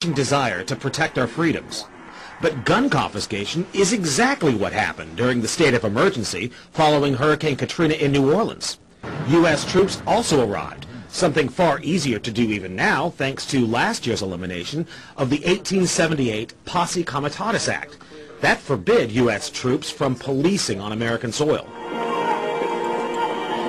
desire to protect our freedoms. But gun confiscation is exactly what happened during the state of emergency following Hurricane Katrina in New Orleans. U.S. troops also arrived, something far easier to do even now thanks to last year's elimination of the 1878 Posse Comitatus Act. That forbid U.S. troops from policing on American soil.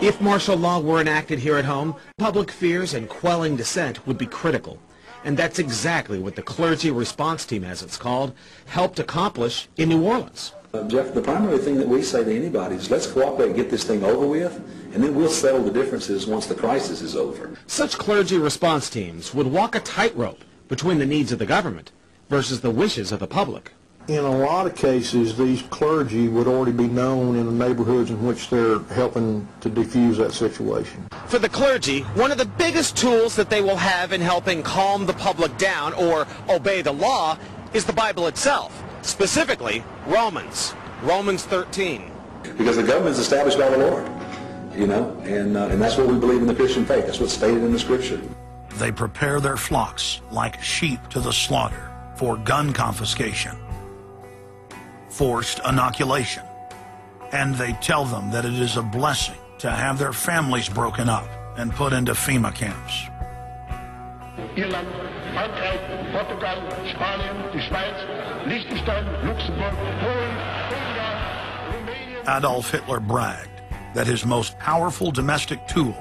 If martial law were enacted here at home, public fears and quelling dissent would be critical. And that's exactly what the Clergy Response Team, as it's called, helped accomplish in New Orleans. Jeff, the primary thing that we say to anybody is let's cooperate and get this thing over with, and then we'll settle the differences once the crisis is over. Such clergy response teams would walk a tightrope between the needs of the government versus the wishes of the public. In a lot of cases, these clergy would already be known in the neighborhoods in which they're helping to defuse that situation. For the clergy, one of the biggest tools that they will have in helping calm the public down or obey the law is the Bible itself, specifically Romans 13. Because the government is established by the Lord, you know, and that's what we believe in the Christian faith. That's what's stated in the Scripture. They prepare their flocks like sheep to the slaughter for gun confiscation, forced inoculation, and they tell them that it is a blessing to have their families broken up and put into FEMA camps. Irland, Frankreich, Portugal, Spanien, die Schweiz, Liechtenstein, Luxembourg, Polen, Ungarn, Romania. Adolf Hitler bragged that his most powerful domestic tool,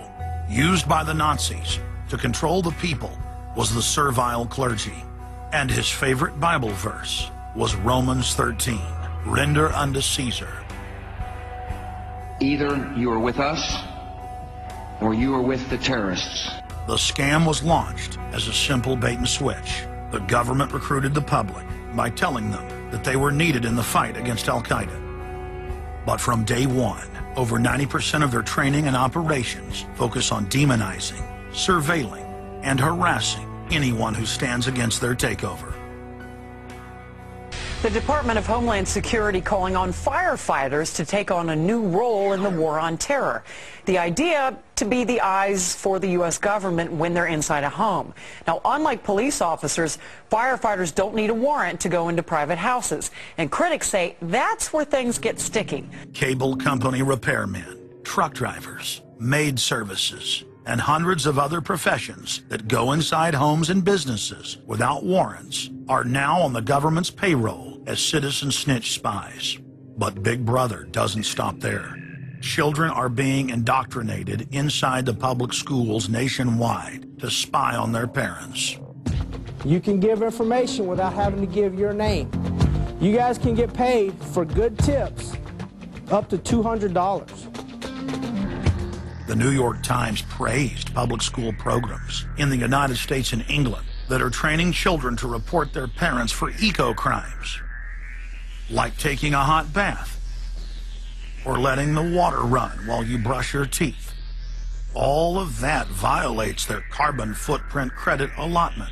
used by the Nazis to control the people, was the servile clergy. And his favorite Bible verse was Romans 13. Render unto Caesar. Either you are with us or you are with the terrorists. The scam was launched as a simple bait and switch. The government recruited the public by telling them that they were needed in the fight against Al-Qaeda. But from day one, over 90% of their training and operations focus on demonizing, surveilling, and harassing anyone who stands against their takeover. The Department of Homeland Security calling on firefighters to take on a new role in the war on terror. The idea to be the eyes for the U.S. government when they're inside a home. Now, unlike police officers, firefighters don't need a warrant to go into private houses. And critics say that's where things get sticky. Cable company repairmen, truck drivers, maid services, and hundreds of other professions that go inside homes and businesses without warrants are now on the government's payroll as citizen snitch spies. But Big Brother doesn't stop there. Children are being indoctrinated inside the public schools nationwide to spy on their parents. You can give information without having to give your name. You guys can get paid for good tips up to $200. The New York Times praised public school programs in the United States and England that are training children to report their parents for eco-crimes, like taking a hot bath or letting the water run while you brush your teeth. All of that violates their carbon footprint credit allotment.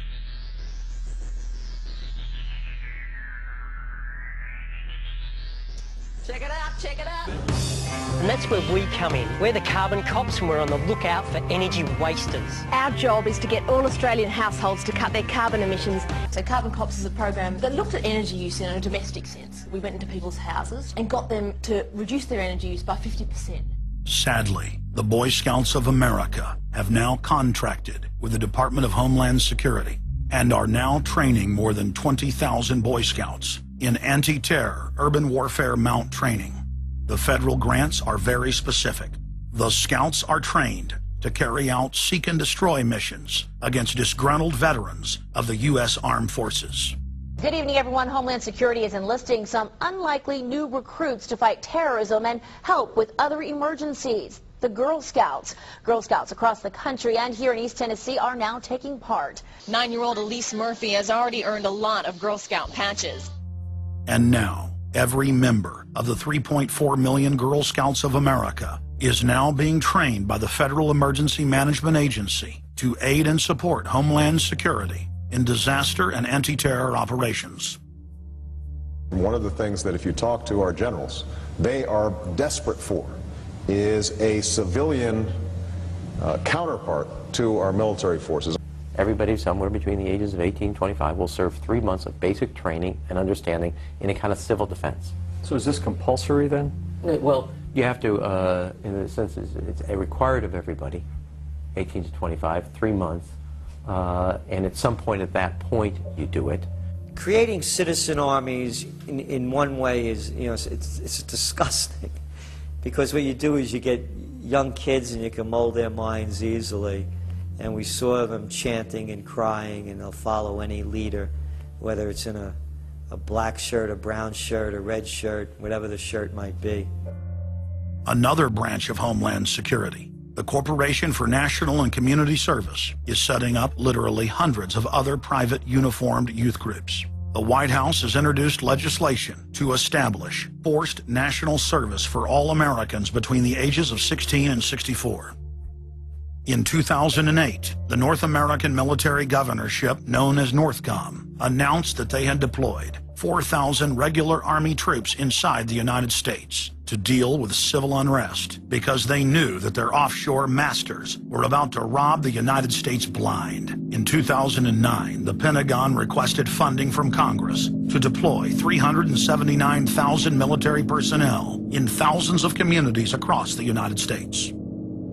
Check it out, check it out. And that's where we come in. We're the carbon cops and we're on the lookout for energy wasters. Our job is to get all Australian households to cut their carbon emissions. So Carbon Cops is a program that looked at energy use in a domestic sense. We went into people's houses and got them to reduce their energy use by 50%. Sadly, the Boy Scouts of America have now contracted with the Department of Homeland Security and are now training more than 20,000 Boy Scouts in anti-terror urban warfare mount training. The federal grants are very specific. The Scouts are trained to carry out seek and destroy missions against disgruntled veterans of the U.S. Armed Forces. Good evening, everyone. Homeland Security is enlisting some unlikely new recruits to fight terrorism and help with other emergencies. The Girl Scouts. Girl Scouts across the country and here in East Tennessee are now taking part. 9-year-old Elise Murphy has already earned a lot of Girl Scout patches. And now, every member of the 3.4 million Girl Scouts of America is now being trained by the Federal Emergency Management Agency to aid and support Homeland Security in disaster and anti-terror operations. One of the things that if you talk to our generals, they are desperate for is a civilian counterpart to our military forces. everybody somewhere between the ages of 18 and 25 will serve 3 months of basic training and understanding in a kind of civil defense. So is this compulsory then? Well, you have to, in a sense, it's required of everybody, 18 to 25, 3 months, and at some point at that point you do it. Creating citizen armies in one way is, you know, it's disgusting, because what you do is you get young kids and you can mold their minds easily, and we saw them chanting and crying, and they'll follow any leader, whether it's in a black shirt, a brown shirt, a red shirt, whatever the shirt might be. Another branch of Homeland Security, the Corporation for National and Community Service, is setting up literally hundreds of other private uniformed youth groups. The White House has introduced legislation to establish forced national service for all Americans between the ages of 16 and 64. In 2008, the North American Military Governorship, known as NORTHCOM, announced that they had deployed 4,000 regular Army troops inside the United States to deal with civil unrest because they knew that their offshore masters were about to rob the United States blind. In 2009, the Pentagon requested funding from Congress to deploy 379,000 military personnel in thousands of communities across the United States.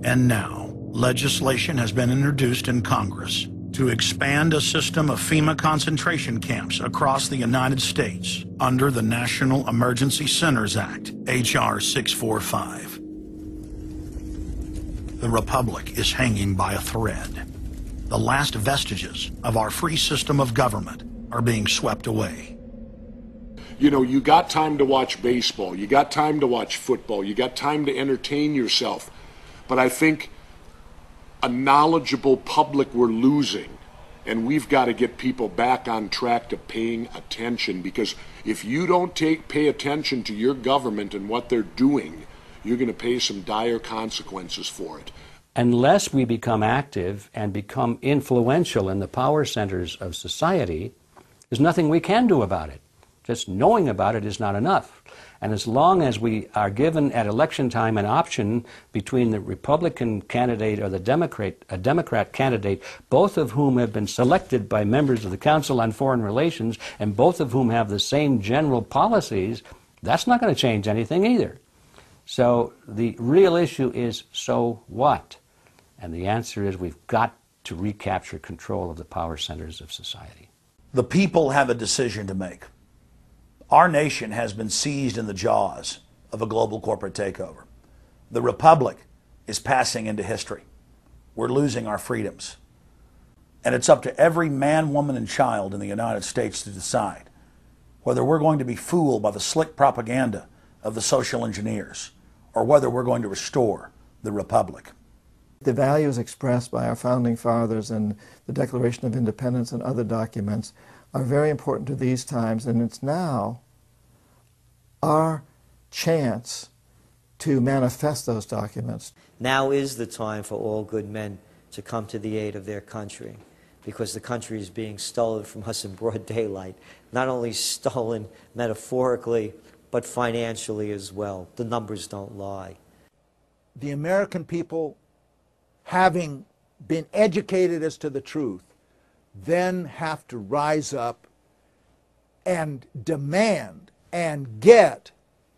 And now, legislation has been introduced in Congress to expand a system of FEMA concentration camps across the United States under the National Emergency Centers Act, H.R. 645. The Republic is hanging by a thread. The last vestiges of our free system of government are being swept away. You know, you got time to watch baseball, you got time to watch football, you got time to entertain yourself, but I think a knowledgeable public we're losing, and we've got to get people back on track to paying attention, because if you don't pay attention to your government and what they're doing, you're going to pay some dire consequences for it. Unless we become active and become influential in the power centers of society, there's nothing we can do about it. Just knowing about it is not enough. And as long as we are given at election time an option between the Republican candidate or the Democrat candidate, both of whom have been selected by members of the Council on Foreign Relations and both of whom have the same general policies, that's not going to change anything either. So the real issue is, so what? And the answer is we've got to recapture control of the power centers of society. The people have a decision to make. Our nation has been seized in the jaws of a global corporate takeover. The Republic is passing into history. We're losing our freedoms. And it's up to every man, woman, and child in the United States to decide whether we're going to be fooled by the slick propaganda of the social engineers or whether we're going to restore the Republic. The values expressed by our founding fathers and the Declaration of Independence and other documents are very important to these times, and it's now our chance to manifest those documents. Now is the time for all good men to come to the aid of their country, because the country is being stolen from us in broad daylight. Not only stolen metaphorically, but financially as well. The numbers don't lie. The American people, having been educated as to the truth, then have to rise up and demand and get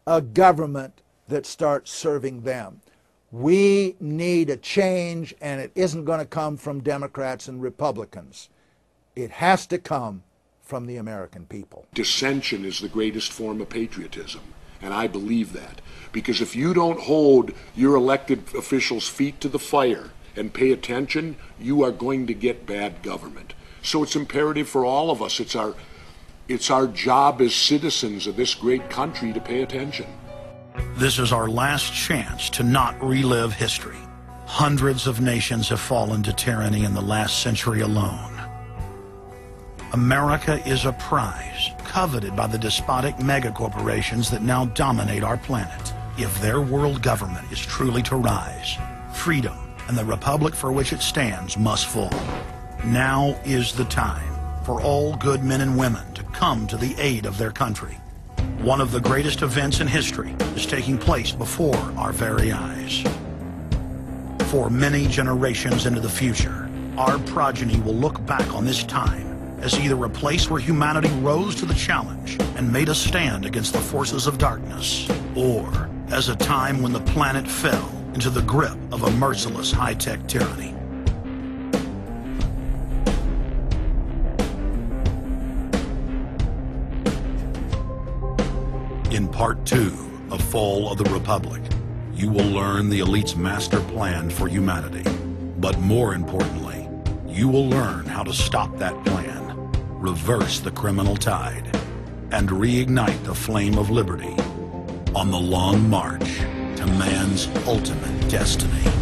a government that starts serving them. We need a change, and it isn't going to come from Democrats and Republicans. It has to come from the American people. Dissension is the greatest form of patriotism, and I believe that. Because if you don't hold your elected officials' feet to the fire and pay attention, you are going to get bad government. So it's imperative for all of us. It's our job as citizens of this great country to pay attention. This is our last chance to not relive history. Hundreds of nations have fallen to tyranny in the last century alone. America is a prize coveted by the despotic megacorporations that now dominate our planet. If their world government is truly to rise, freedom and the republic for which it stands must fall. Now is the time for all good men and women to come to the aid of their country. One of the greatest events in history is taking place before our very eyes. For many generations into the future, our progeny will look back on this time as either a place where humanity rose to the challenge and made a stand against the forces of darkness, or as a time when the planet fell into the grip of a merciless high-tech tyranny. In Part 2 of Fall of the Republic, you will learn the elite's master plan for humanity. But more importantly, you will learn how to stop that plan, reverse the criminal tide, and reignite the flame of liberty on the long march to man's ultimate destiny.